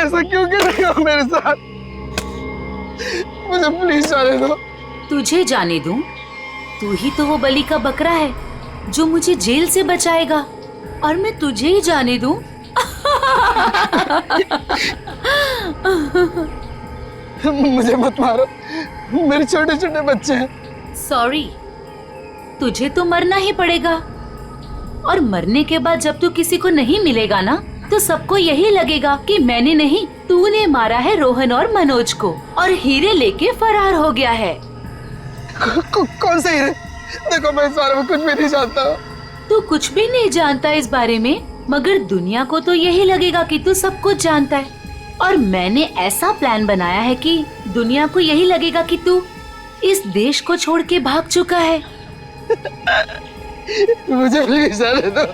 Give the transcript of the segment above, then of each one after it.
ऐसा क्यों कर रही हो मेरे साथ? मुझे प्लीज जाने दो। तुझे जाने दूं? तू ही तो वो बलि का बकरा है जो मुझे जेल से बचाएगा, और मैं तुझे ही जाने दूं? मुझे मत मारो, मेरे छोटे छोटे बच्चे हैं। सॉरी, तुझे तो मरना ही पड़ेगा, और मरने के बाद जब तू किसी को नहीं मिलेगा ना, तो सबको यही लगेगा कि मैंने नहीं, तूने मारा है रोहन और मनोज को, और हीरे लेके फरार हो गया है। कौन से हीरे? देखो मैं इस बारे में कुछ भी नहीं जानता। तू कुछ भी नहीं जानता इस बारे में, मगर दुनिया को तो यही लगेगा कि तू सब कुछ जानता है, और मैंने ऐसा प्लान बनाया है कि दुनिया को यही लगेगा कि तू इस देश को छोड़ के भाग चुका है। मुझे प्लीज जाने दो,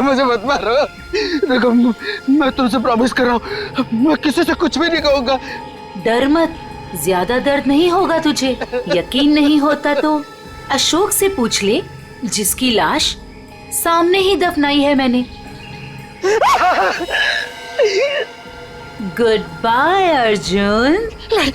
मुझे मत मारो। देखो मैं तुमसे प्रॉमिस कर रहा हूँ, मैं किसी से कुछ भी नहीं कहूँगा। डर मत, ज्यादा दर्द नहीं होगा तुझे। यकीन नहीं होता तो अशोक से पूछ ले, जिसकी लाश सामने ही दफनाई है मैंने। Goodbye Arjun. नहीं।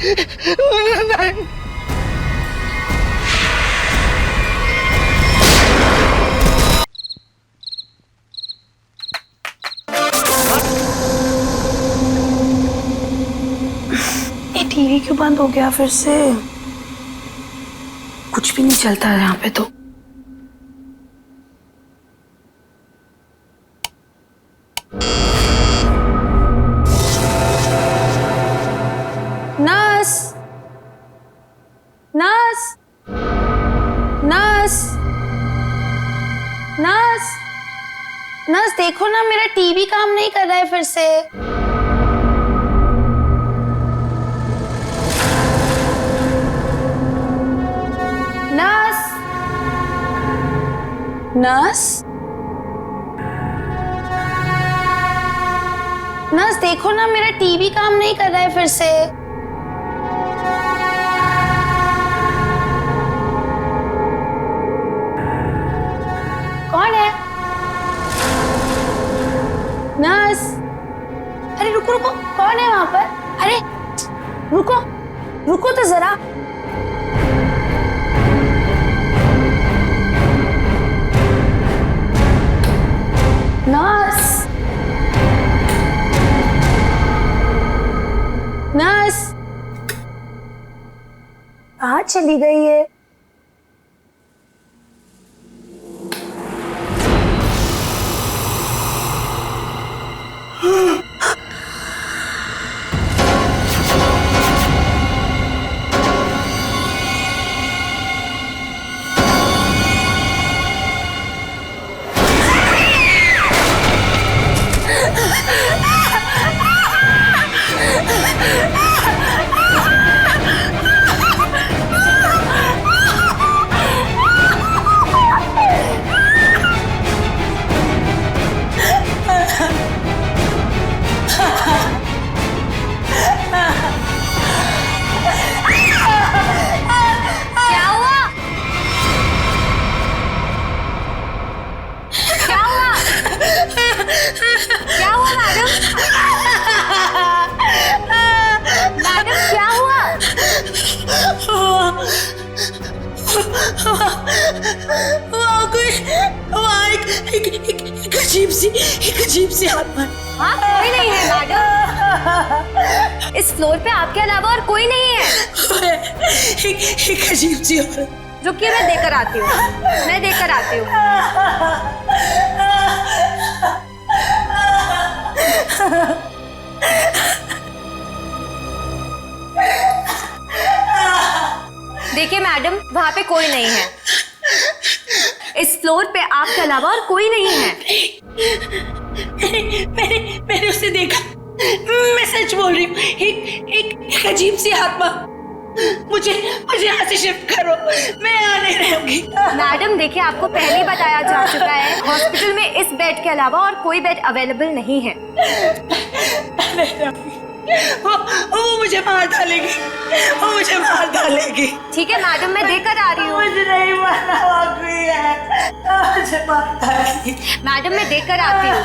ये टीवी क्यों बंद हो गया फिर से? कुछ भी नहीं चलता है यहाँ पे तो। Nurse, nurse, nurse, nurse, nurse देखो ना, मेरा टीवी काम नहीं कर रहा है फिर से। नर्स, नर्स, नर्स देखो ना, मेरा टीवी काम नहीं कर रहा है फिर से। कौन है? नर्स, अरे रुको रुको, कौन है वहां पर? अरे रुको, रुको तो जरा। नर्स, नर्स कहाँ चली गई है? एक अजीब सी आत्मा। हाँ, कोई नहीं है मैडम। इस फ्लोर पे आपके अलावा और कोई नहीं है। एक अजीब सी औरत। रुकिए, मैं देकर आती हूँ, मैं देकर आती हूँ। देखिए मैडम, वहाँ पे कोई नहीं है। इस फ्लोर पे आपके अलावा और कोई नहीं है। मैंने उसे देखा, मैं सच बोल रही हूँ। एक अजीब सी आत्मा। मुझे यहाँ से शिफ्ट करो, मैं यहाँ नहीं रहूंगी। मैडम देखिए, आपको पहले ही बताया जा चुका है, हॉस्पिटल में इस बेड के अलावा और कोई बेड अवेलेबल नहीं है। वो मुझे मार डालेगी, वो मुझे मार डालेगी। ठीक है मैडम, मैं देकर आ रही हूँ। मुझे नहीं मारना, वाकई है, मुझे मार डालेगी। मैडम मैं देकर आती हूँ।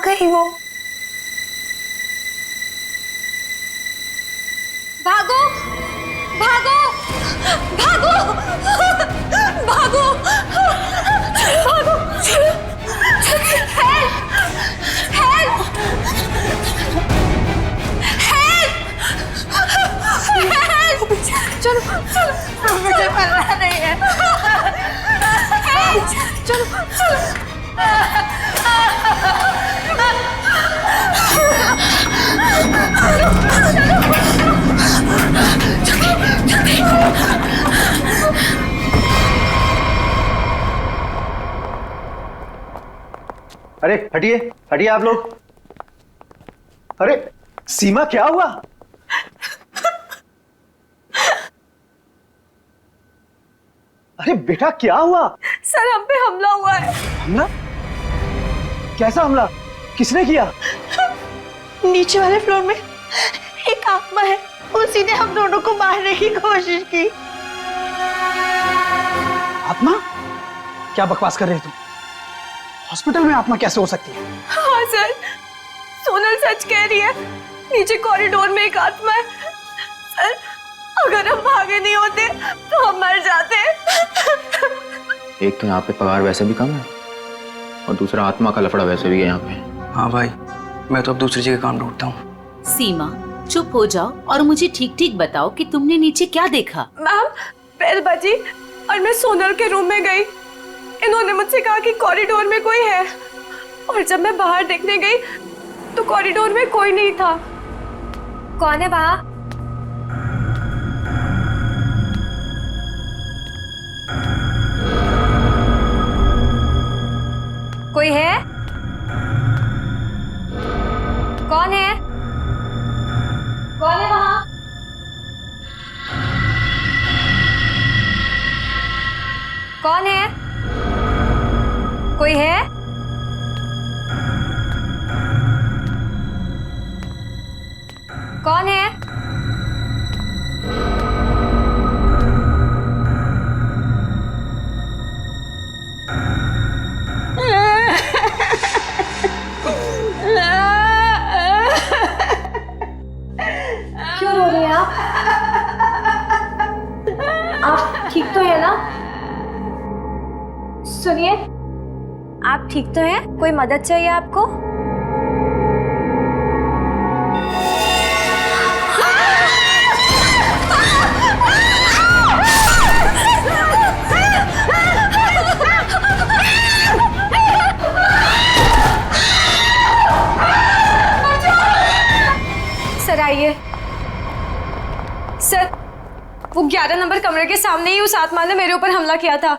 गई वो? भागो भागो भागो भागो भागो! Help help help! चलो चलो, मुझे मरना नहीं है। चलो चलो। अरे हटिए हटिए आप लोग। अरे सीमा क्या हुआ? अरे बेटा क्या हुआ? सर हम पे हमला हुआ है। हमला? कैसा हमला? किसने किया? नीचे वाले फ्लोर में एक आत्मा है, उसी ने हम दोनों को मारने की कोशिश की। आत्मा? क्या बकवास कर रहे तुम? हॉस्पिटल में आत्मा कैसे हो सकती है? हाँ सर, सोनल सच कह रही है। नीचे कॉरिडोर में एक आत्मा है। सर अगर हम भागे नहीं होते तो हम मर जाते। एक तो यहाँ पे पगार वैसे भी कम है और दूसरा आत्मा का लफड़ा वैसे भी है यहाँ पे। हाँ भाई, मैं तो अब दूसरी जगह काम ढूंढता हूँ। सीमा चुप हो जाओ और मुझे ठीक ठीक बताओ कि तुमने नीचे क्या देखा। मैम बेल बजी और मैं सोनल के रूम में गई। इन्होंने मुझसे कहा कि कॉरिडोर में कोई है, और जब मैं बाहर देखने गई तो कॉरिडोर में कोई नहीं था। कौन है वहाँ? कोई है? कौन है? कौन है वहाँ? कौन है? कोई है? कौन है? क्यों रो रही हैं आप? आप ठीक तो है ना? सुनिए, आप ठीक तो हैं? कोई मदद चाहिए आपको? सर आइए। सर वो 11 नंबर कमरे के सामने ही उस आत्मा ने मेरे ऊपर हमला किया था।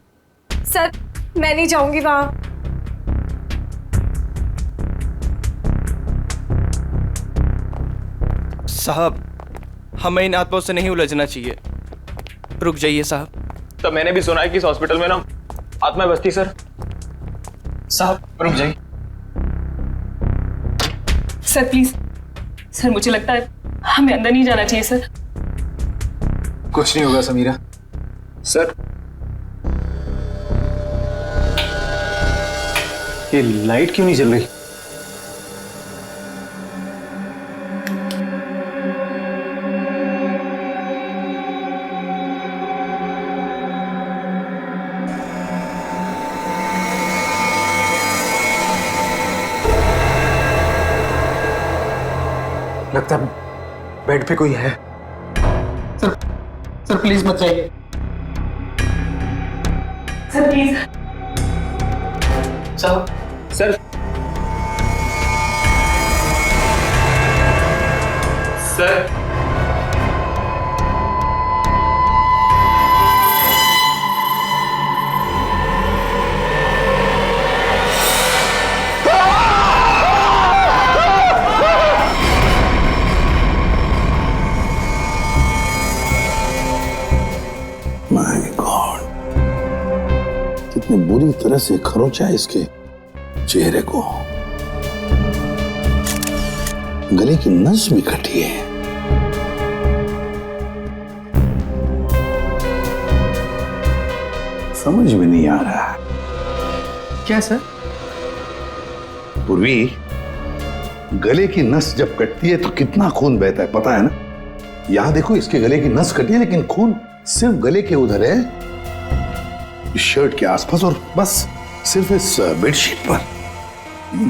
सर मैं नहीं जाऊंगी वहां। साहब, हमें इन आत्माओं से नहीं उलझना चाहिए। रुक जाइए साहब। तो मैंने भी सुना है कि इस हॉस्पिटल में ना आत्मा बसती सर। साहब रुक जाइए। सर प्लीज, सर मुझे लगता है हमें अंदर नहीं जाना चाहिए सर। कुछ नहीं होगा समीरा। सर ये लाइट क्यों नहीं जल रही? लगता है बेड पे कोई है। सर प्लीज मत जाइए। Sir please. साहब सर सर माय गॉड, कितनी बुरी तरह से खरोंचा है इसके चेहरे को। गले की नस भी कटी है। समझ में नहीं आ रहा। क्या सर? पूर्वी, गले की नस जब कटती है तो कितना खून बहता है पता है ना। यहां देखो, इसके गले की नस कटी है लेकिन खून सिर्फ गले के उधर है, इस शर्ट के आसपास, और बस सिर्फ इस बेडशीट पर।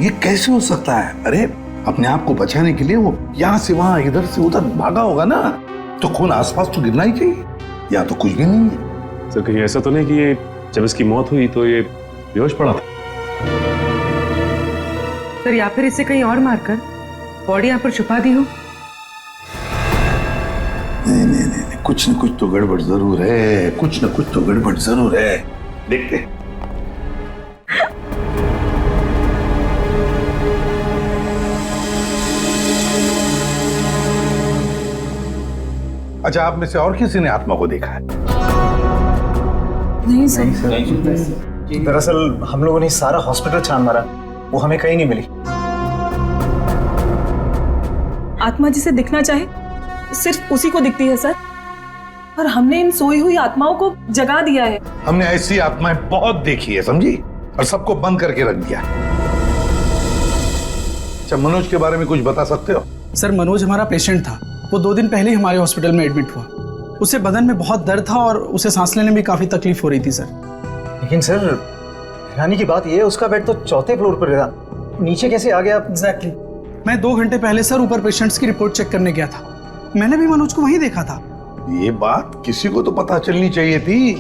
ये कैसे हो सकता है? अरे अपने आप को बचाने के लिए वो यहां से वहां इधर से उधर भागा होगा ना, तो खून आसपास तो गिरना ही चाहिए। या तो कुछ भी नहीं है। सर कहीं ऐसा तो नहीं कि ये जब इसकी मौत हुई तो ये बेहोश पड़ा था? सर या फिर इसे कहीं और मारकर बॉडी यहाँ पर छुपा दी हो। नहीं नहीं नहीं, कुछ न कुछ तो गड़बड़ जरूर है, कुछ न कुछ तो गड़बड़ जरूर है। देखते हैं। अच्छा, आप में से और किसी ने आत्मा को देखा है? नहीं सर। दरअसल हम लोगों ने सारा हॉस्पिटल छान मारा, वो हमें कहीं नहीं मिली। आत्मा जिसे दिखना चाहे सिर्फ उसी को दिखती है सर, और हमने इन सोई हुई आत्माओं को जगा दिया है। हमने ऐसी आत्माएं बहुत देखी है समझी, और सबको बंद करके रख दिया। अच्छा, मनोज के बारे में कुछ बता सकते हो? सर मनोज हमारा पेशेंट था, वो 2 दिन पहले ही हमारे हॉस्पिटल में एडमिट हुआ। उसे बदन में बहुत दर्द था और उसे सांस लेने में काफी तकलीफ हो रही थी सर। लेकिन सर हैरानी की बात यह है, उसका बेड तो 4थे फ्लोर पर था, नीचे कैसे आ गया? एग्जैक्टली। मैं 2 घंटे पहले सर ऊपर पेशेंट्स की रिपोर्ट चेक करने गया था। मैंने भी मनोज को वहीं देखा था। ये बात किसी को तो पता चलनी चाहिए थी,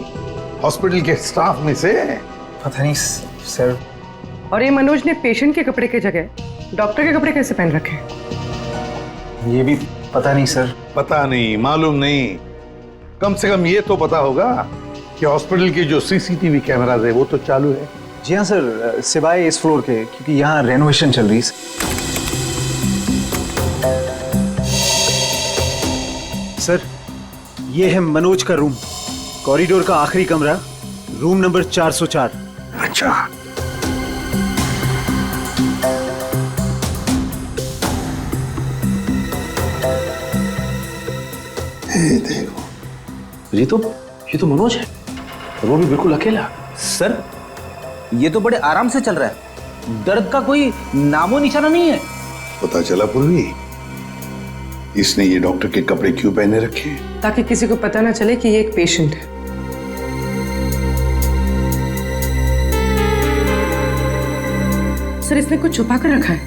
हॉस्पिटल के स्टाफ में से। पता नहीं सर। और ये मनोज ने पेशेंट के कपड़े की जगह डॉक्टर के कपड़े कैसे पहन रखे? ये भी पता नहीं सर। पता नहीं, मालूम नहीं, कम से कम ये तो पता होगा कि हॉस्पिटल के जो सीसीटीवी कैमरास है वो तो चालू है। जी हाँ सर, सिवाय इस फ्लोर के, क्योंकि यहाँ रेनोवेशन चल रही है। सर ये है मनोज का रूम, कॉरिडोर का आखिरी कमरा, रूम नंबर 404। अच्छा, देखो, ये तो मनोज है, और वो भी बिल्कुल अकेला। सर ये तो बड़े आराम से चल रहा है, दर्द का कोई नामो निशाना नहीं है। पता चला पूर्वी, इसने ये डॉक्टर के कपड़े क्यों पहने रखे? ताकि किसी को पता ना चले कि ये एक पेशेंट है। सर इसने कुछ छुपा कर रखा है।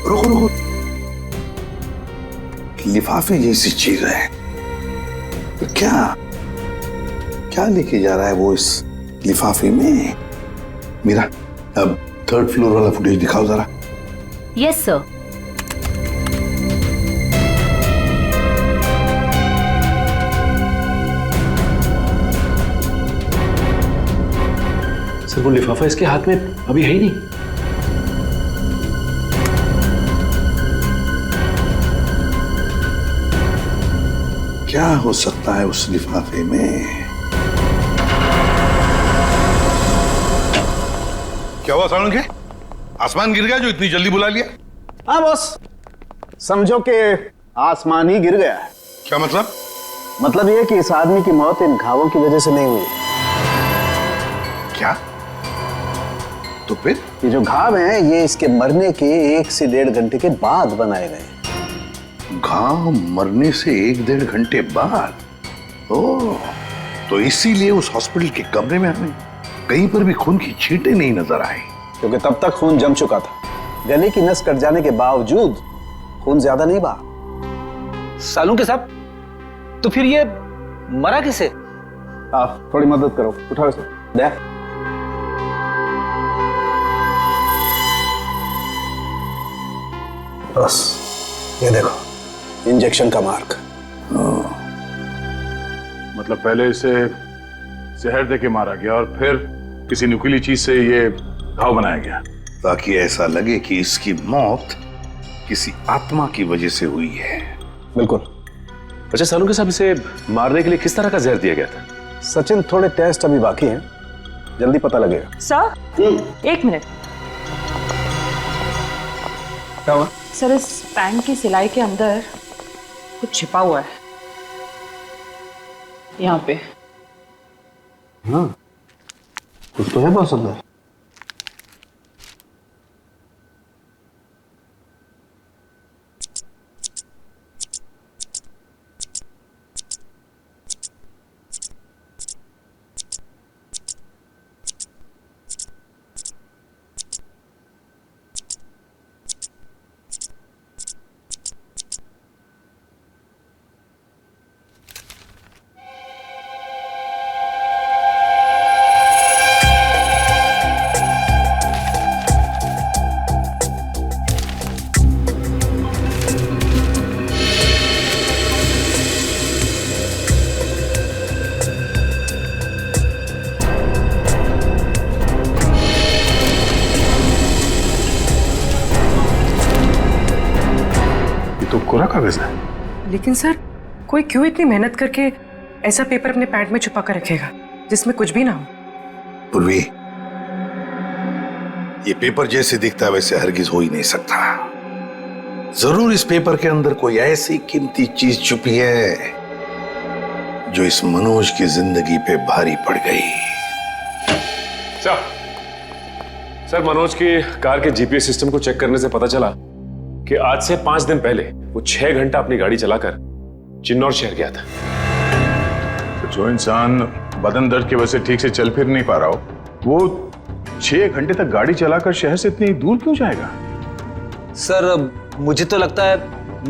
रुको रुको, लिफाफे जैसी चीज है, तो क्या लेके जा रहा है वो इस लिफाफे में? मीरा, अब 3rd फ्लोर वाला फुटेज दिखाओ जरा। Yes sir. सर वो लिफाफा इसके हाथ में अभी है ही नहीं। क्या हो सकता है उस लिफाफे में? क्या हुआ सालुंखे? आसमान गिर गया जो इतनी जल्दी बुला लिया? हाँ बॉस, समझो कि आसमान ही गिर गया है। क्या मतलब? मतलब ये कि इस आदमी की मौत इन घावों की वजह से नहीं हुई। क्या? तो फिर? ये जो घाव हैं ये इसके मरने के 1 से 1.5 घंटे के बाद बनाए गए। घाव मरने से 1-1.5 घंटे बाद? ओह, तो इसीलिए उस हॉस्पिटल के कमरे में हमें कहीं पर भी खून की छींटे नहीं नजर आई। क्योंकि तब तक खून जम चुका था। गले की नस कट जाने के बावजूद खून ज्यादा नहीं बहा। सालुंखे साहब, तो फिर ये मरा कैसे? आप थोड़ी मदद करो, उठाओ इसे। दे। बस ये देखो, इंजेक्शन का मार्क। मतलब पहले इसे जहर देके मारा गया और फिर किसी नुकीली चीज से ये घाव बनाया गया, ताकि ऐसा लगे कि इसकी मौत किसी आत्मा की वजह से हुई है। बिल्कुल। अच्छा सालुंखे साहब, इसे मारने के लिए किस तरह का जहर दिया गया था? सचिन, थोड़े टेस्ट अभी बाकी हैं, जल्दी पता लगेगा। Sir 1 minute. क्या हुआ? सर इस पैंट की सिलाई के अंदर कुछ छिपा हुआ है, यहाँ पे। हाँ, कुछ तो है बॉस अंदर। ये तो कोरा कागज है। लेकिन सर, कोई क्यों इतनी मेहनत करके ऐसा पेपर अपने पैंट में छुपा कर रखेगा जिसमें कुछ भी ना हो? पूर्वी, ये पेपर जैसे दिखता है वैसे हरगिज हो ही नहीं सकता। जरूर इस पेपर के अंदर कोई ऐसी कीमती चीज छुपी है जो इस मनोज की जिंदगी पे भारी पड़ गई। सर, मनोज की कार के जीपीएस सिस्टम को चेक करने से पता चला कि आज से 5 दिन पहले वो 6 घंटा अपनी गाड़ी चलाकर चिन्नौर शहर गया था। तो जो इंसान बदन दर्द की वजह से ठीक से चल फिर नहीं पा रहा हो, वो 6 घंटे तक गाड़ी चलाकर शहर से इतनी दूर क्यों जाएगा? सर, मुझे तो लगता है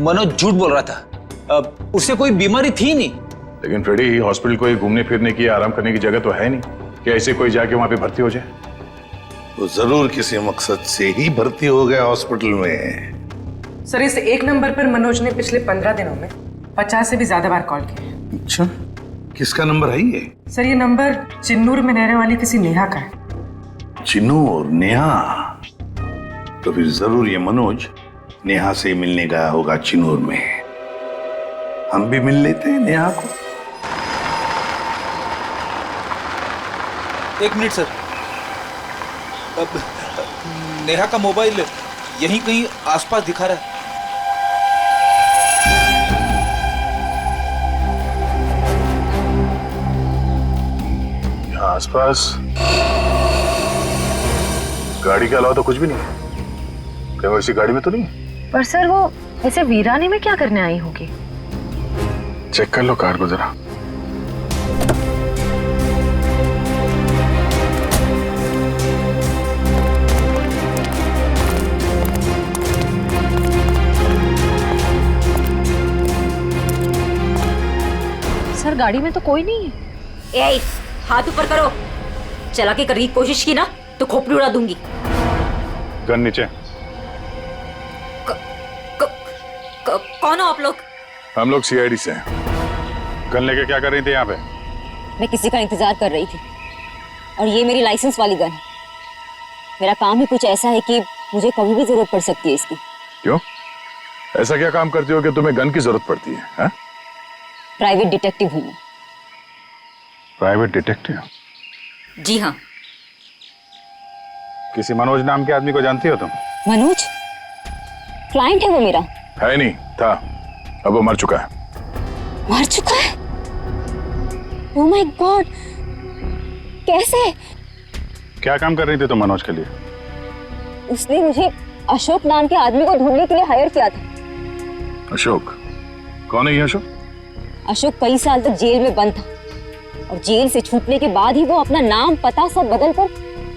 मनोज झूठ बोल रहा था। उसे कोई बीमारी थी नहीं। लेकिन फ्रेडी, हॉस्पिटल कोई घूमने फिरने की, आराम करने की जगह तो है नहीं कि ऐसे कोई जाके वहां पे भर्ती हो जाए। वो जरूर किसी मकसद से ही भर्ती हो गया हॉस्पिटल में। सर, इस एक नंबर पर मनोज ने पिछले 15 दिनों में 50 से भी ज्यादा बार कॉल किया। अच्छा, किसका नंबर है ये? सर, ये नंबर चिन्नूर में रहने वाली किसी नेहा का है। चिन्नूर? नेहा? तो फिर जरूर ये मनोज नेहा से मिलने गया होगा चिन्नूर में। हम भी मिल लेते हैं नेहा को। एक मिनट सर। अब नेहा का मोबाइल यहीं कहीं आसपास दिखा रहा है। यहाँ आसपास गाड़ी के अलावा तो कुछ भी नहीं है। क्या वो इसी गाड़ी में तो नहीं है? पर सर, वो ऐसे वीराने में क्या करने आई होगी? चेक कर लो कार को जरा। सर, गाड़ी में तो कोई नहीं है। ए, हाथ ऊपर करो। चला के करने की कोशिश की ना तो खोपड़ी उड़ा दूंगी। गन नीचे। कौन हो आप लोग? हम लोग सीआईडी से हैं। गन लेके क्या कर रही थी यहाँ पे? मैं किसी का इंतजार कर रही थी और ये मेरी लाइसेंस वाली गन है। मेरा काम ही कुछ ऐसा है कि मुझे कभी भी जरूरत पड़ सकती है इसकी। क्यों? ऐसा क्या काम करती हो कि तुम्हें गन की जरूरत पड़ती है? हा? प्राइवेट डिटेक्टिव हूँ। Private detective? जी हाँ। किसी मनोज नाम के आदमी को जानती हो तुम? मनोज? क्लाइंट है वो मेरा। है नहीं था, अब वो मर चुका है। मर चुका है? ओह माय गॉड, कैसे? क्या काम कर रही थी तुम मनोज के लिए? उसने मुझे अशोक नाम के आदमी को ढूंढने के लिए हायर किया था। अशोक? कौन है ये अशोक? अशोक कई साल तक जेल में बंद था और जेल से छूटने के बाद ही वो अपना नाम पता सब बदल कर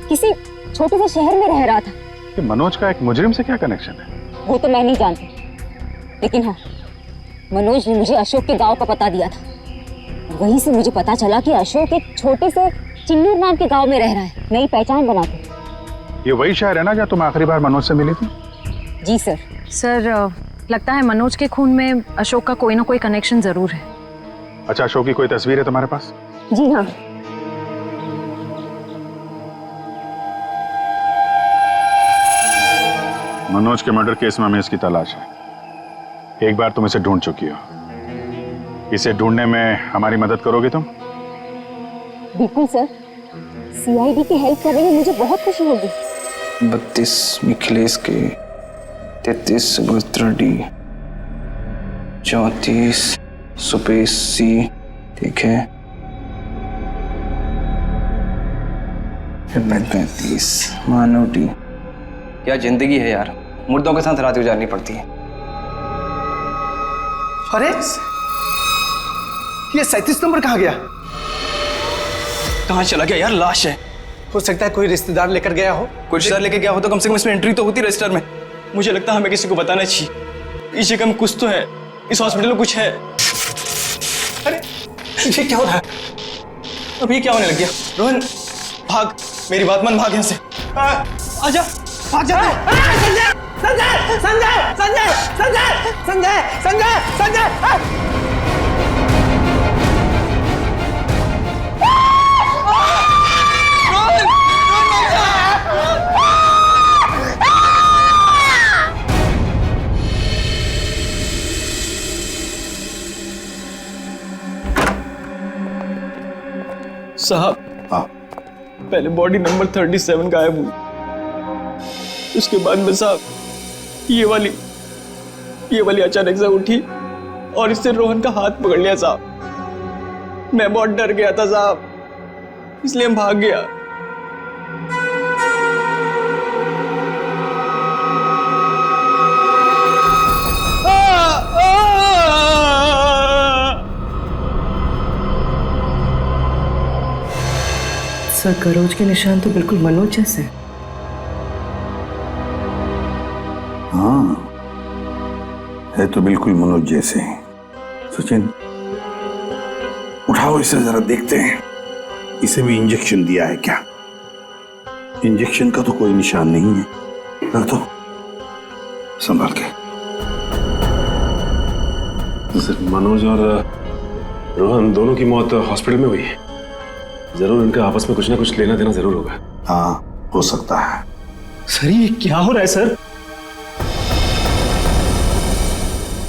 किसी छोटे से शहर में रह रहा था। कि मनोज का एक मुजरिम से क्या कनेक्शन है? वो तो मैं नहीं जानती, लेकिन हाँ, मनोज ने मुझे अशोक के गांव का पता दिया था। वहीं से मुझे पता चला कि अशोक एक छोटे से चिन्नूर नाम के गांव में रह रहा है, नई पहचान बना के। ये वही शहर है ना जहाँ तुम आखिरी बार मनोज से मिली थी? जी सर। सर, लगता है मनोज के खून में अशोक का कोई ना कोई कनेक्शन जरूर है। अच्छा, अशोक की कोई तस्वीर है तुम्हारे पास? जी हाँ। मनोज के मर्डर केस में हमें इसकी तलाश है। एक बार तुम इसे ढूंढ चुकी हो, इसे ढूंढने में हमारी मदद करोगे तुम? बिल्कुल सर, सीआईडी की हेल्प करने में मुझे बहुत खुशी होगी। 32 मिखिलेश के, 33 सुभद्रा डी, 34 सुपेश सी, ठीक है, 35 मानव डी। क्या जिंदगी है यार, मुर्दों के साथ रात गुजारनी पड़ती है। अरे ये 37 नंबर कहाँ गया? कहाँ चला गया यार? लाश है। हो सकता है कोई रिश्तेदार लेकर गया हो। कोई रिश्तेदार लेके गया हो तो कम से कम इसमें एंट्री तो होती रजिस्टर में। मुझे लगता है हमें किसी को बताना चाहिए। इस जगह में कुछ तो है, इस हॉस्पिटल में कुछ है। अरे ये क्या हो रहा है? अब ये क्या होने लग गया? रोहन भाग, मेरी बात मान, भाग यहाँ से। आजा, भाग जा। संजय संजय संजय संजय संजय संजय संजय संजय साहब हाँ पहले बॉडी नंबर 37 गायब हुई, उसके बाद में साहब ये वाली अचानक से उठी और इससे रोहन का हाथ पकड़ लिया साहब। मैं बहुत डर गया था साहब, इसलिए हम भाग गया। सर करोज के निशान तो बिल्कुल मनोज जैसे। हाँ है तो बिल्कुल मनोज जैसे हैं। सचिन उठाओ इसे जरा देखते हैं, इसे भी इंजेक्शन दिया है क्या? इंजेक्शन का तो कोई निशान नहीं है। रख दो संभाल के। सर मनोज और रोहन दोनों की मौत हॉस्पिटल में हुई है। जरूर इनका आपस में कुछ ना कुछ लेना देना जरूर होगा। हाँ हो सकता है। सर ये क्या हो रहा है सर?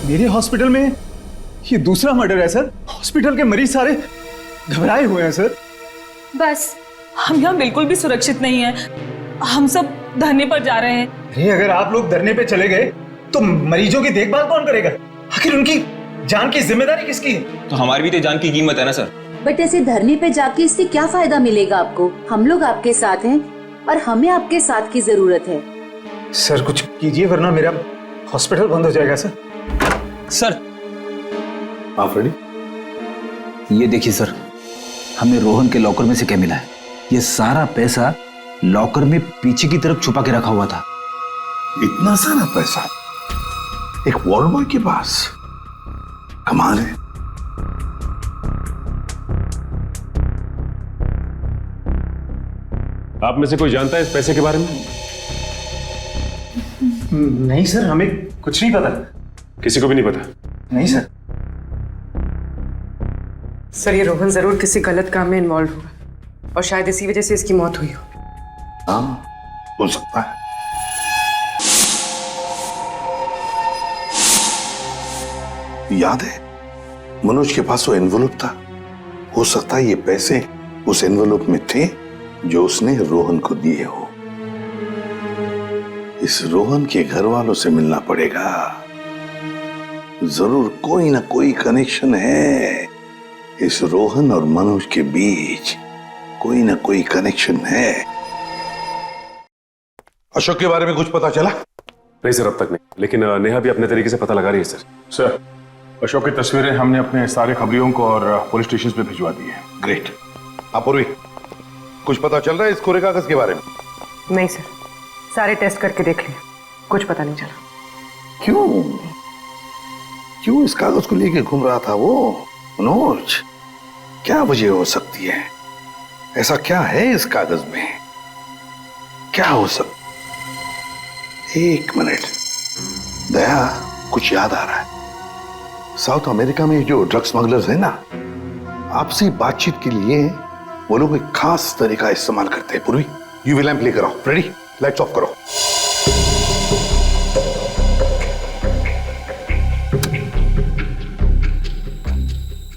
मेरे हॉस्पिटल में ये दूसरा मर्डर है सर। हॉस्पिटल के मरीज सारे घबराए हुए हैं सर। बस हम यहाँ बिल्कुल भी सुरक्षित नहीं है। हम सब धरने पर जा रहे हैं। अरे अगर आप लोग धरने पे चले गए तो मरीजों की देखभाल कौन करेगा? आखिर उनकी जान की जिम्मेदारी किसकी है? तो हमारी भी तो जान की कीमत है ना सर। बट ऐसे धरने पे जाके इससे क्या फायदा मिलेगा आपको? हम लोग आपके साथ हैं और हमें आपके साथ की जरूरत है। सर कुछ कीजिए वरना मेरा हॉस्पिटल बंद हो जाएगा सर। सर आप रेडी? ये देखिए सर, हमें रोहन के लॉकर में से क्या मिला है। ये सारा पैसा लॉकर में पीछे की तरफ छुपा के रखा हुआ था। इतना सारा पैसा एक वॉर्ड बॉय के पास? कमाल है। आप में से कोई जानता है इस पैसे के बारे में? नहीं सर, हमें कुछ नहीं पता। किसी को भी नहीं पता? नहीं सर। सर ये रोहन जरूर किसी गलत काम में इन्वॉल्व होगा और शायद इसी वजह से इसकी मौत हुई हो। हाँ हो सकता है। याद है मनोज के पास वो एनवेलप था। हो सकता है ये पैसे उस एनवेलप में थे जो उसने रोहन को दिए हो। इस रोहन के घर वालों से मिलना पड़ेगा। जरूर कोई ना कोई कनेक्शन है इस रोहन और मनोज के बीच। कोई ना कोई कनेक्शन है। अशोक के बारे में कुछ पता चला? नहीं सर अब तक नहीं, लेकिन नेहा भी अपने तरीके से पता लगा रही है सर। सर अशोक की तस्वीरें हमने अपने सारे खबरियों को और पुलिस स्टेशन पे भिजवा दी है। ग्रेट। अपूर्वी कुछ पता चल रहा है इस कोरे कागज के बारे में? नहीं सर, सारे टेस्ट करके देख लिए, कुछ पता नहीं चला। क्यों इस कागज को लेके घूम रहा था वो मनोज? क्या वजह हो सकती है? ऐसा क्या है इस कागज में? क्या हो सकता? एक मिनट दया, कुछ याद आ रहा है। साउथ अमेरिका में जो ड्रग स्मगलर्स है ना, आपसी बातचीत के लिए वो लोग एक खास तरीका इस्तेमाल करते हैं। पूर्वी यूवी लैंप लेकर आओ। रेडी? लाइट्स ऑफ करो।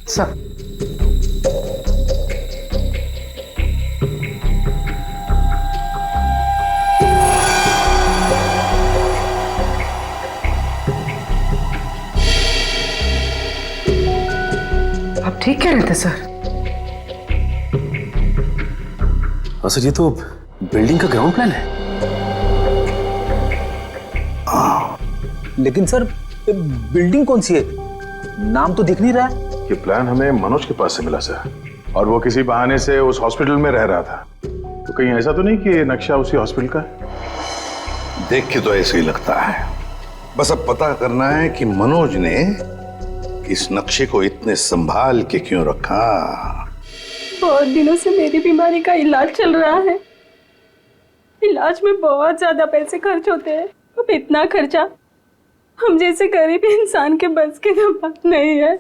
सर आप ठीक कह रहे थे सर। हाँ सर, ये तो बिल्डिंग का ग्राउंड प्लान है। लेकिन सर बिल्डिंग कौन सी है? नाम तो दिख नहीं रहा है। ये प्लान हमें मनोज के पास से मिला सर, और वो किसी बहाने से उस हॉस्पिटल में रह रहा था। तो कहीं ऐसा तो नहीं कि ये नक्शा उसी हॉस्पिटल का है? देख के तो ऐसे ही लगता है। बस अब पता करना है कि मनोज ने इस नक्शे को इतने संभाल के क्यों रखा। बहुत दिनों से मेरी बीमारी का इलाज चल रहा है। इलाज में बहुत ज्यादा पैसे खर्च होते हैं। अब इतना खर्चा हम जैसे गरीब इंसान के बस की तो बात नहीं है।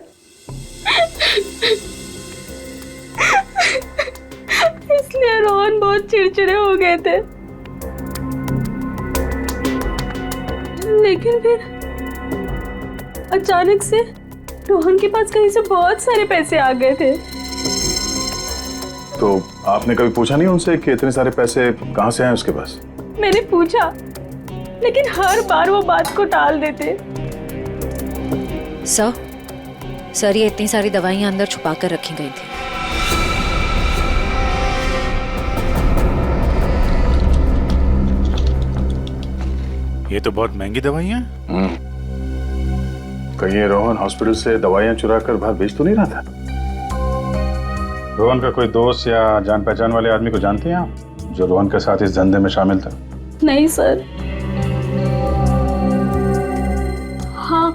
इसलिए रोहन बहुत चिड़चिड़े हो गए थे। लेकिन फिर अचानक से रोहन के पास कहीं से बहुत सारे पैसे आ गए थे। तो आपने कभी पूछा नहीं उनसे कि इतने सारे पैसे कहाँ से आए उसके पास? मैंने पूछा, लेकिन हर बार वो बात को टाल देते। सर ये इतनी सारी दवाइयां अंदर छुपा कर रखी गई थी। ये तो बहुत महंगी दवाइयां हैं। कहीं ये रोहन हॉस्पिटल से दवाइयां चुरा कर बाहर बेच तो नहीं रहा था? रोहन का कोई दोस्त या जान पहचान वाले आदमी को जानते हैं आप, जो रोहन के साथ इस धंधे में शामिल था? नहीं सर। हाँ,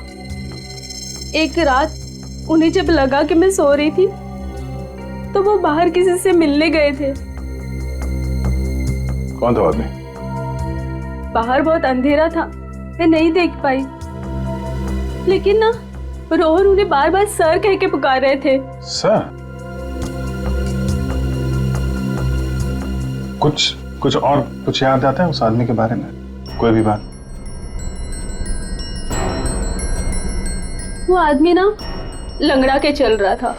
एक रात उन्हें जब लगा कि मैं सो रही थी तो वो बाहर किसी से मिलने गए थे। कौन था आदमी? बाहर बहुत अंधेरा था, मैं नहीं देख पाई, लेकिन ना रोहन उन्हें बार बार सर कह के पुकार रहे थे। सर? कुछ और कुछ याद आता है उस आदमी के बारे में? कोई भी बात? वो आदमी ना लंगड़ा के चल रहा था।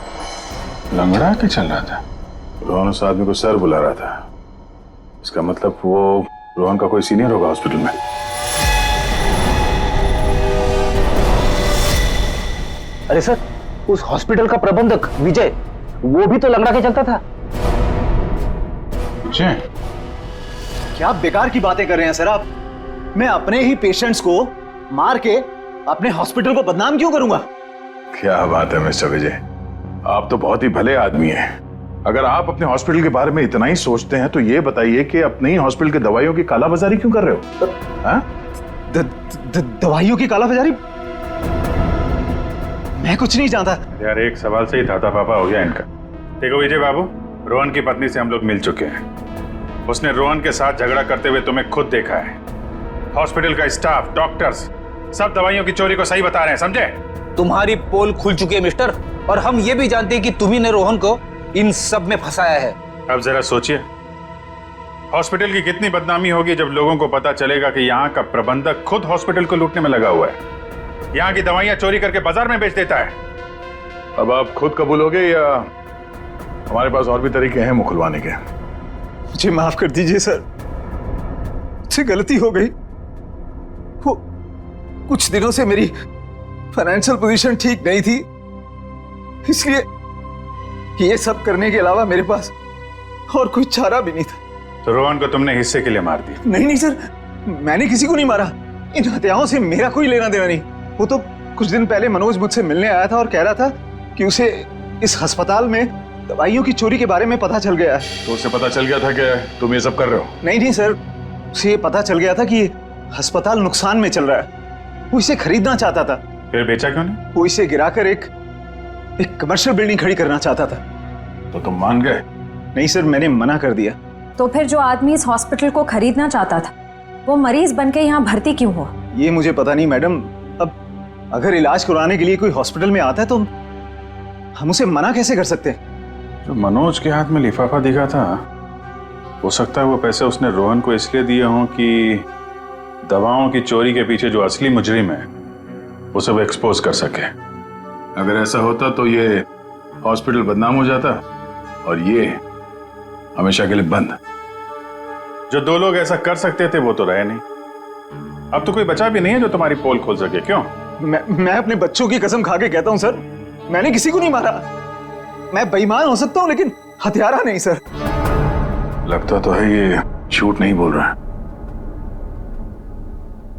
लंगड़ा के चल रहा था? रोहन उस आदमी को सर बुला रहा था। इसका मतलब वो रोहन का कोई सीनियर होगा हॉस्पिटल में। अरे सर, उस हॉस्पिटल का प्रबंधक विजय, वो भी तो लंगड़ा के चलता था। विजय? क्या बेकार की बातें कर रहे हैं सर आप? मैं अपने ही पेशेंट्स को मार के अपने हॉस्पिटल को बदनाम क्यों करूंगा? क्या बात है मिस्टर विजय, आप तो बहुत ही भले आदमी हैं। अगर आप अपने हॉस्पिटल के बारे में इतना ही सोचते हैं तो ये बताइए कि अपने ही हॉस्पिटल के दवाइयों की कालाबाजारी क्यों कर रहे हो? दवाइयों की कालाबाजारी? मैं कुछ नहीं जानता। यार एक सवाल से ही थाता पापा हो गया इनका। देखो विजय बाबू, रोहन की पत्नी से हम लोग मिल चुके हैं। उसने रोहन के साथ झगड़ा करते हुए तुम्हें खुद देखा है। हॉस्पिटल का स्टाफ, डॉक्टर्स सब दवाइयों की चोरी को सही बता रहे हैं, समझे? तुम्हारी पोल खुल चुकी है मिस्टर, और हम ये भी जानते हैं कि तुम्ही ने रोहन को इन सब में फंसाया है। अब जरा सोचिए, हॉस्पिटल की कितनी बदनामी होगी जब लोगों को पता चलेगा कि यहाँ का प्रबंधक खुद हॉस्पिटल को लूटने में लगा हुआ है, यहाँ की दवाइयां चोरी करके बाजार में बेच देता है। अब आप खुद कबूलोगे या हमारे पास और भी तरीके हैं मुंह खुलवाने के? मुझे माफ कर दीजिए सर, मुझसे गलती हो गई। वो कुछ दिनों से मेरी फाइनेंशियल पोजीशन ठीक नहीं थी, इसलिए ये सब करने के अलावा मेरे पास और कोई चारा भी नहीं था। तो रोहन को तुमने हिस्से के लिए मार दिया? नहीं सर, मैंने किसी को नहीं मारा। इन हत्याओं से मेरा कोई लेना देना नहीं। वो तो कुछ दिन पहले मनोज मुझसे मिलने आया था और कह रहा था कि उसे इस अस्पताल में दवाइयों की चोरी के बारे में पता चल गया है। तो उसे पता चल गया था कि तुम ये सब कर रहे हो? नहीं सर, उसे ये पता चल गया था कि अस्पताल नुकसान में चल रहा है। वो इसे खरीदना चाहता था। फिर बेचा क्यों नहीं? वो इसे गिराकर एक कमर्शियल बिल्डिंग खड़ी करना चाहता था। तो तुम मान गए? नहीं सर, मैंने मना कर दिया। तो फिर जो आदमी इस हॉस्पिटल को खरीदना चाहता था, वो मरीज बनके यहाँ भर्ती क्यों हुआ? ये मुझे पता नहीं मैडम। अब अगर इलाज कराने के लिए कोई हॉस्पिटल में आता है तो हम उसे मना कैसे कर सकते हैं? जो मनोज के हाथ में लिफाफा दिखा था, हो सकता है वो पैसे उसने रोहन को इसलिए दिए हों कि दवाओं की चोरी के पीछे जो असली मुजरिम है उसे वो एक्सपोज कर सके। अगर ऐसा होता तो ये हॉस्पिटल बदनाम हो जाता और ये हमेशा के लिए बंद। जो दो लोग ऐसा कर सकते थे वो तो रहे नहीं। अब तो कोई बचा भी नहीं है जो तुम्हारी पोल खोल सके। क्यों? मैं अपने बच्चों की कसम खा के कहता हूं सर, मैंने किसी को नहीं मारा। मैं बेईमान हो सकता हूं लेकिन हत्यारा नहीं सर। लगता तो है ये झूठ नहीं बोल रहा है।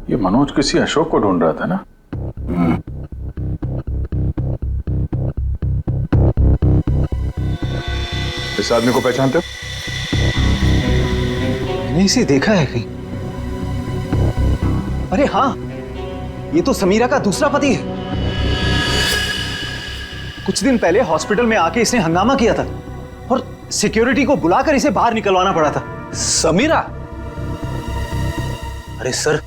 ये मनोज किसी अशोक को ढूंढ रहा था ना? इस आदमी को पहचानते हो? मैंने इसे देखा है कहीं। अरे हाँ, ये तो समीरा का दूसरा पति है। कुछ दिन पहले हॉस्पिटल में आके इसने हंगामा किया था और सिक्योरिटी को बुलाकर इसे बाहर निकलवाना पड़ा था। समीरा? अरे सर,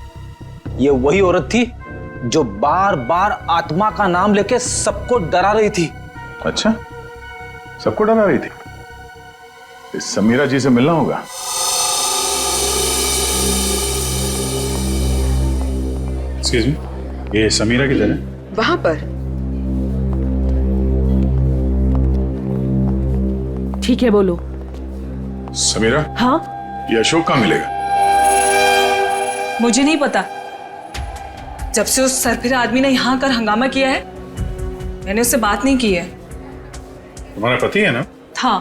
ये वही औरत थी जो बार बार आत्मा का नाम लेके सबको डरा रही थी। अच्छा, सबको डरा रही थी? इस समीरा जी से मिलना होगा। एक्सक्यूज मी, ये समीरा किधर है? वहां पर। ठीक है बोलो, समीरा, हाँ, ये अशोक कहाँ मिलेगा? मुझे नहीं पता। जब से उस सरफिरा आदमी ने यहाँ कर हंगामा किया है, मैंने उससे बात नहीं की है। तुम्हारा पति है ना? था,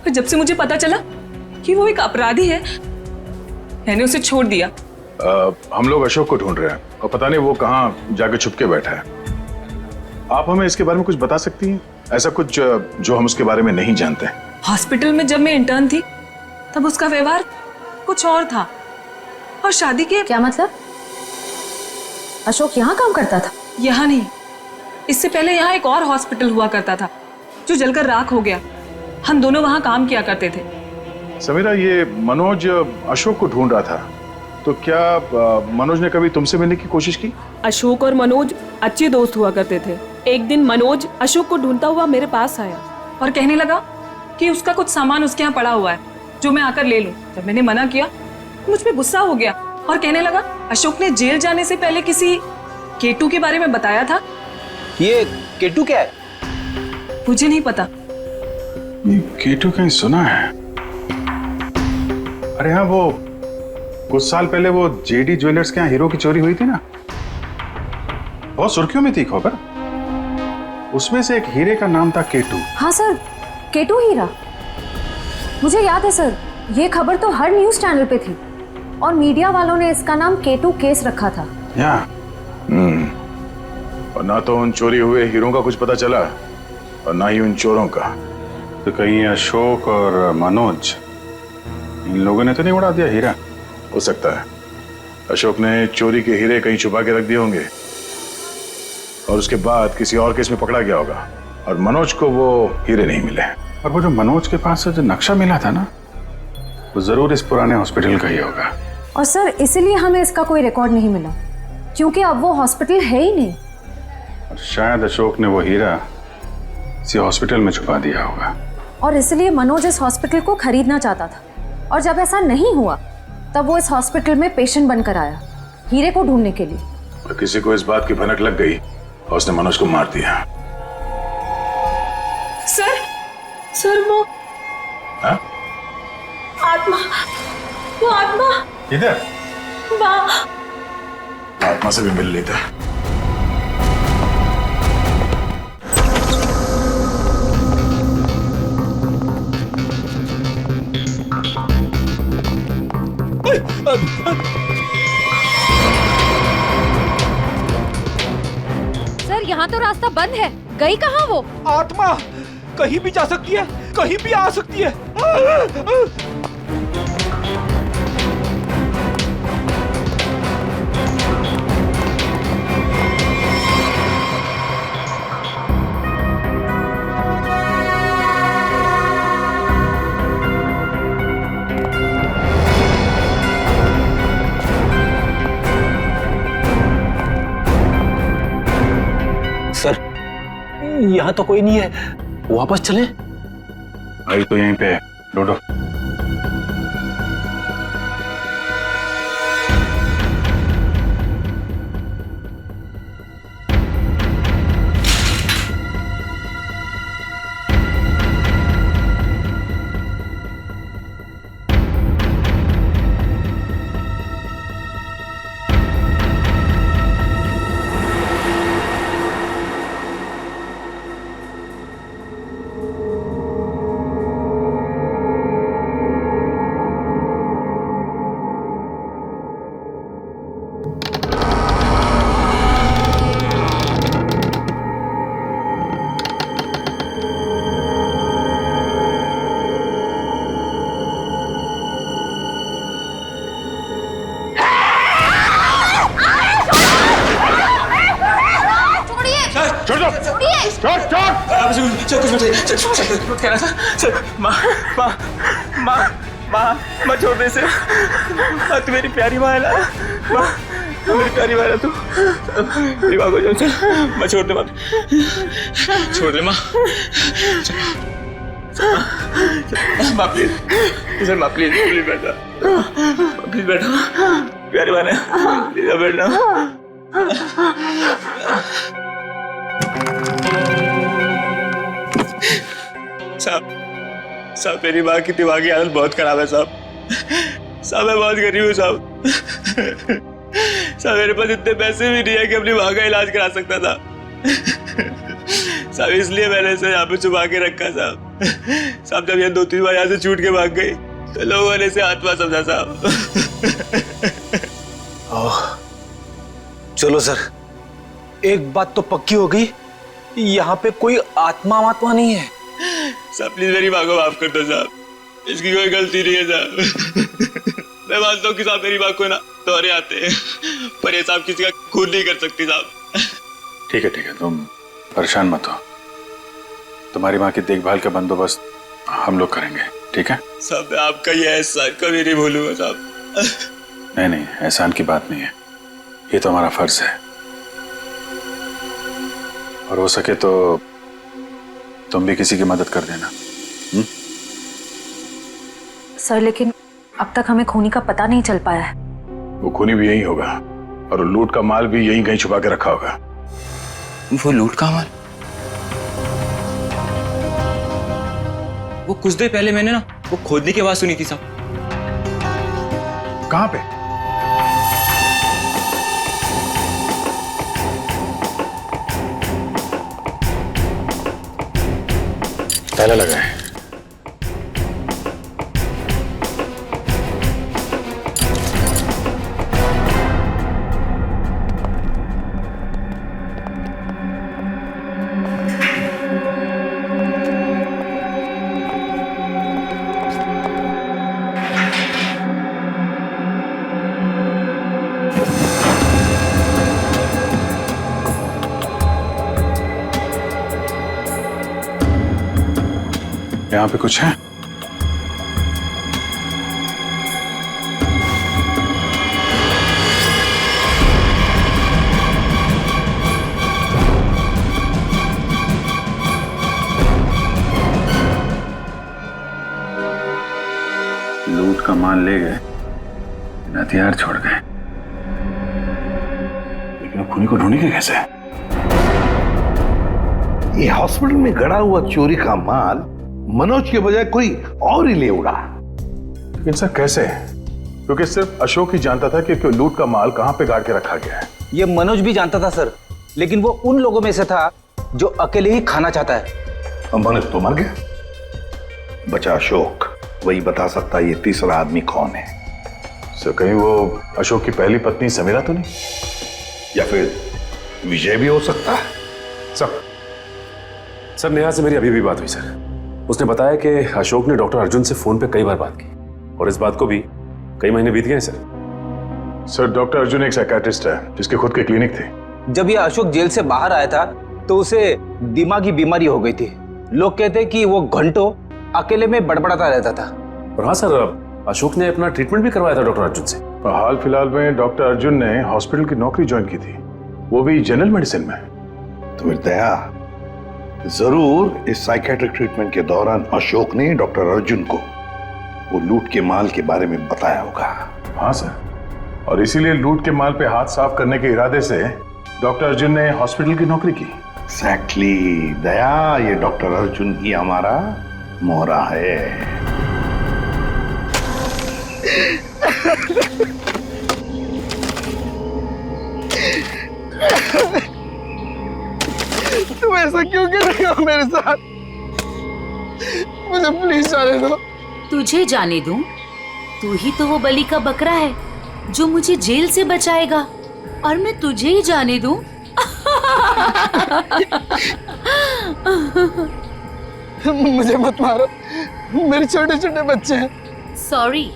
पर जब से मुझे पता चला कि वो एक अपराधी है, मैंने उसे छोड़ दिया। हम लोग अशोक को ढूंढ रहे हैं और पता नहीं वो कहाँ जाके छुप के बैठा है। आप हमें इसके बारे में कुछ बता सकती हैं? ऐसा कुछ जो हम उसके बारे में नहीं जानते हैं। हॉस्पिटल में जब मैं इंटर्न थी तब उसका व्यवहार कुछ और था, और शादी के... क्या मतलब? अशोक यहाँ काम करता था? यहाँ नहीं, इससे पहले यहाँ एक और हॉस्पिटल हुआ करता था जो जलकर राख हो गया। हम दोनों वहाँ काम किया करते थे। समीरा, ये मनोज अशोक को ढूंढ रहा था, तो क्या मनोज ने कभी तुमसे मिलने की कोशिश की? अशोक और मनोज अच्छे दोस्त हुआ करते थे। एक दिन मनोज अशोक को ढूंढता हुआ मेरे पास आया और कहने लगा कि उसका कुछ सामान उसके यहाँ पड़ा हुआ है जो मैं आकर ले लूं। जब मैंने मना किया तो मुझ पे गुस्सा हो गया और कहने लगा अशोक ने जेल जाने से पहले किसी केटू के बारे में बताया था। ये केटू क्या है? मुझे नहीं पता। ये केटू कहीं सुना है। अरे हाँ, वो कुछ साल पहले वो जेडी ज्वेलर्स के यहाँ हीरो की चोरी हुई थी ना, बहुत सुर्खियों में थी खबर। उसमें से एक हीरे का नाम था केटू। हाँ सर, केटू हीरा, मुझे याद है सर। ये खबर तो हर न्यूज चैनल पे थी और मीडिया वालों ने इसका नाम केटू केस रखा था। और ना तो उन चोरी हुए हीरों का कुछ पता चला और ना ही उन चोरों का। तो कहीं अशोक और मनोज, इन लोगों ने तो नहीं उड़ा दिया हीरा? हो सकता है अशोक ने चोरी के हीरे कहीं छुपा के रख दिए होंगे और उसके बाद किसी और केस में पकड़ा गया होगा और मनोज को वो हीरे नहीं मिले। और वो जो मनोज के पास से जो नक्शा मिला था ना, वो जरूर इस पुराने हॉस्पिटल का ही होगा। और सर, इसीलिए हमें इसका कोई रिकॉर्ड नहीं मिला, क्योंकि अब वो हॉस्पिटल है ही नहीं। और शायद अशोक ने वो हीरा इसी हॉस्पिटल में छुपा दिया होगा। और इसलिए मनोज इस हॉस्पिटल को खरीदना चाहता था, और जब ऐसा नहीं हुआ तब वो इस हॉस्पिटल में पेशेंट बनकर आया हीरे को ढूंढने के लिए। और किसी को इस बात की भनक लग गई और उसने मनोज को मार दिया। सर वो हाँ? आत्मा, वो आत्मा इधर वहाँ। आत्मा से भी मिल लेता। सर, यहाँ तो रास्ता बंद है। गई कहाँ वो? आत्मा कहीं भी जा सकती है, कहीं भी आ सकती है। सर, यहाँ तो कोई नहीं है, वापस चले? आई तो यहीं पे ढूंढो। माँ छोड़ दे इसे। माँ तू मेरी प्यारी माँ है ना। माँ मेरी प्यारी माँ है तू। मेरी माँ को चल माँ छोड़ दे। माँ छोड़ दे। माँ माँ प्लीज माँ प्लीज प्लीज बैठा। प्लीज बैठो। प्यारी माँ है प्लीज बैठना। साहब मेरी माँ की दिमागी हालत बहुत खराब है साहब। साहब मैं बहुत गरीब हूँ साहब। साहब मेरे पास इतने पैसे भी नहीं है कि अपनी माँ का इलाज करा सकता था। साहब इसलिए मैंने इसे यहाँ पे छुपा के रखा साहब। साहब जब ये 2-3 बार यहाँ से छूट के भाग गई तो लोगों ने इसे आत्मा समझा साहब। चलो सर, एक बात तो पक्की हो गई, यहाँ पे कोई आत्मा नहीं है। साहब प्लीज मेरी माँ को माफ कर दो साहब, इसकी कोई गलती नहीं है साहब। मैं मानता हूँ कि साहब मेरी माँ को ना दौरे आते हैं, पर ये साहब किसी का खून नहीं कर सकती साहब। ठीक है तुम परेशान मत हो, तुम्हारी माँ की देखभाल का बंदोबस्त हम लोग करेंगे, ठीक है? साहब मैं आपका ये एहसान कभी नहीं भूलूंगा साहब। नहीं एहसान की बात नहीं है, ये तो हमारा फर्ज है। और हो सके तो तुम भी किसी की मदद कर देना। सर लेकिन अब तक हमें खूनी का पता नहीं चल पाया है। वो खूनी भी यही होगा और लूट का माल भी यहीं कहीं छुपा के रखा होगा। वो लूट का माल? वो कुछ देर पहले मैंने ना वो खोदने की आवाज सुनी थी साहब। कहां पे? ताला लगा है। यहाँ पे कुछ है? लूट का माल ले गए, हथियार छोड़ गए, लेकिन अब खूनी को ढूंढेंगे कैसे? ये हॉस्पिटल में गड़ा हुआ चोरी का माल मनोज के बजाय कोई और ही ले उड़ा। लेकिन सर कैसे? क्योंकि सिर्फ अशोक ही जानता था कि लूट का माल कहां पे गाड़ के रखा गया है। ये मनोज भी जानता था सर, लेकिन वो उन लोगों में से था जो अकेले ही खाना चाहता है। मनोज तो मर गया, बचा अशोक, वही बता सकता है ये तीसरा आदमी कौन है। सर कहीं वो अशोक की पहली पत्नी समीरा तो नहीं? या फिर विजय भी हो सकता है। सर नेहा से मेरी अभी भी बात हुई सर। उसने बताया कि अशोक ने डॉक्टर अर्जुन से फोन पे कई बार बात की और इस बात को भी कई महीने बीत गए सर। डॉक्टर अर्जुन एक साइकियाट्रिस्ट है जिसके खुद के क्लिनिक थे। जब ये अशोक जेल से बाहर आया था तो उसे दिमागी बीमारी हो गई थी। लोग कहते कि वो घंटों अकेले में बड़बड़ाता रहता था। और हाँ सर, अशोक ने अपना ट्रीटमेंट भी करवाया था डॉक्टर अर्जुन से। हाल फिलहाल में डॉक्टर अर्जुन ने हॉस्पिटल की नौकरी ज्वाइन की थी, वो भी जनरल मेडिसिन में। तो फिर दया जरूर इस साइकेट्रिक ट्रीटमेंट के दौरान अशोक ने डॉक्टर अर्जुन को वो लूट के माल के बारे में बताया होगा। हाँ सर, और इसीलिए लूट के माल पे हाथ साफ करने के इरादे से डॉक्टर अर्जुन ने हॉस्पिटल की नौकरी की। एग्जैक्टली दया, ये डॉक्टर अर्जुन ही हमारा मोहरा है। तुम ऐसा क्यों कर रहे हो मेरे साथ? मुझे प्लीज जाने दो। तुझे जाने दूं? तू ही तो वो बलि का बकरा है जो मुझे जेल से बचाएगा, और मैं तुझे ही जाने दूं? मुझे मत मारो, मेरे छोटे छोटे बच्चे हैं। सॉरी,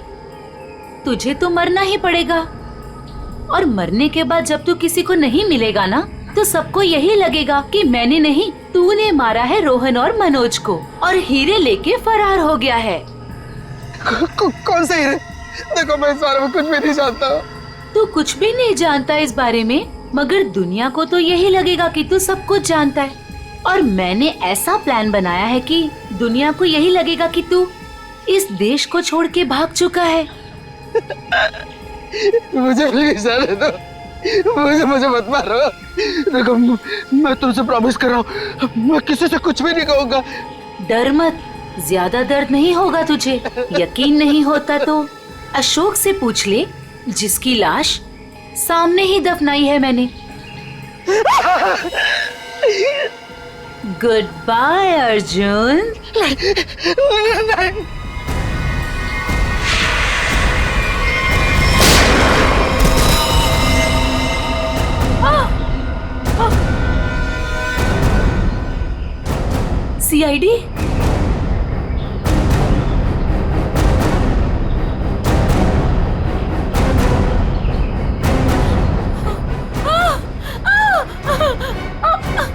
तुझे तो मरना ही पड़ेगा, और मरने के बाद जब तू किसी को नहीं मिलेगा ना, तो सबको यही लगेगा कि मैंने नहीं, तूने मारा है रोहन और मनोज को, और हीरे लेके फरार हो गया है। कौन से हीरे? देखो मैं इस बारे में कुछ भी नहीं जानता। तू कुछ भी नहीं जानता इस बारे में, मगर दुनिया को तो यही लगेगा कि तू सब कुछ जानता है। और मैंने ऐसा प्लान बनाया है कि दुनिया को यही लगेगा कि तू इस देश को छोड़ के भाग चुका है। मुझे प्लीज जाने दो, मुझे मत मारो। देखो मैं तुमसे प्रॉमिस कर रहा हूँ, मैं किसी से कुछ भी नहीं कहूँगा। डर मत, ज्यादा दर्द नहीं होगा तुझे? यकीन नहीं होता तो अशोक से पूछ ले, जिसकी लाश सामने ही दफनाई है मैंने। Goodbye Arjun. सीआईडी?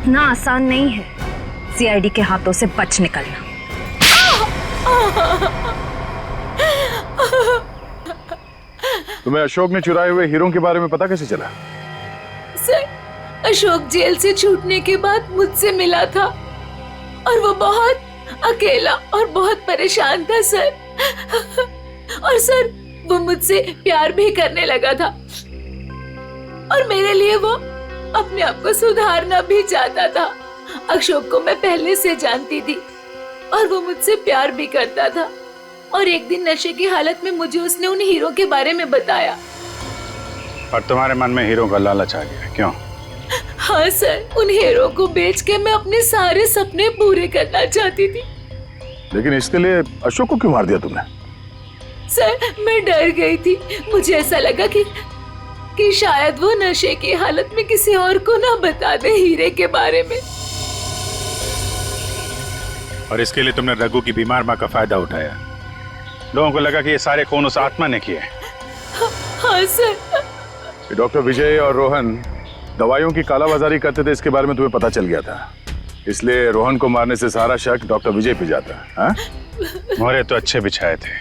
इतना आसान नहीं है सीआईडी के हाथों से बच निकलना। तुम्हें अशोक ने चुराए हुए हीरों के बारे में पता कैसे चला? सर, अशोक जेल से छूटने के बाद मुझसे मिला था और वो बहुत अकेला और बहुत परेशान था सर। और सर, वो मुझसे प्यार भी करने लगा था और मेरे लिए वो अपने आप को सुधारना भी चाहता था। अशोक को मैं पहले से जानती थी और वो मुझसे प्यार भी करता था। और एक दिन नशे की हालत में मुझे उसने उन हीरो के बारे में बताया। और तुम्हारे मन में हीरो का लालच आ गया, क्यों? हाँ सर, उन हीरो को बेच के मैं अपने सारे सपने पूरे करना चाहती थी। लेकिन इसके लिए अशोक को क्यों मार दिया तुमने? सर, मैं डर गई थी। मुझे ऐसा लगा कि शायद वो नशे की हालत में किसी और को ना बता दे हीरे के बारे में। और इसके लिए तुमने रघु की बीमार माँ का फायदा उठाया। लोगों को लगा कि ये सारे खून उस आत्मा ने किए। हाँ सर। डॉक्टर विजय और रोहन दवाइयों की कालाबाजारी करते थे, इसके बारे में तुम्हें पता चल गया था, इसलिए रोहन को मारने से सारा शक डॉक्टर विजय पे जाता। हाँ? मोहरे तो अच्छे बिछाए थे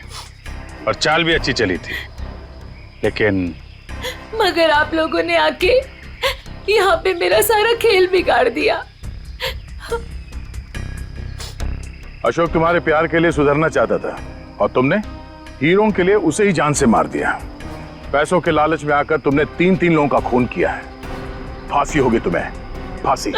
और चाल भी अच्छी चली थी, लेकिन मगर आप लोगों ने आके यहाँ पे मेरा सारा खेल बिगाड़ दिया। अशोक तुम्हारे प्यार के लिए सुधरना चाहता था और तुमने हीरों के लिए उसे ही जान से मार दिया। पैसों के लालच में आकर तुमने 3-3 लोगों का खून किया है। फांसी होगी तुम्हें, फांसी।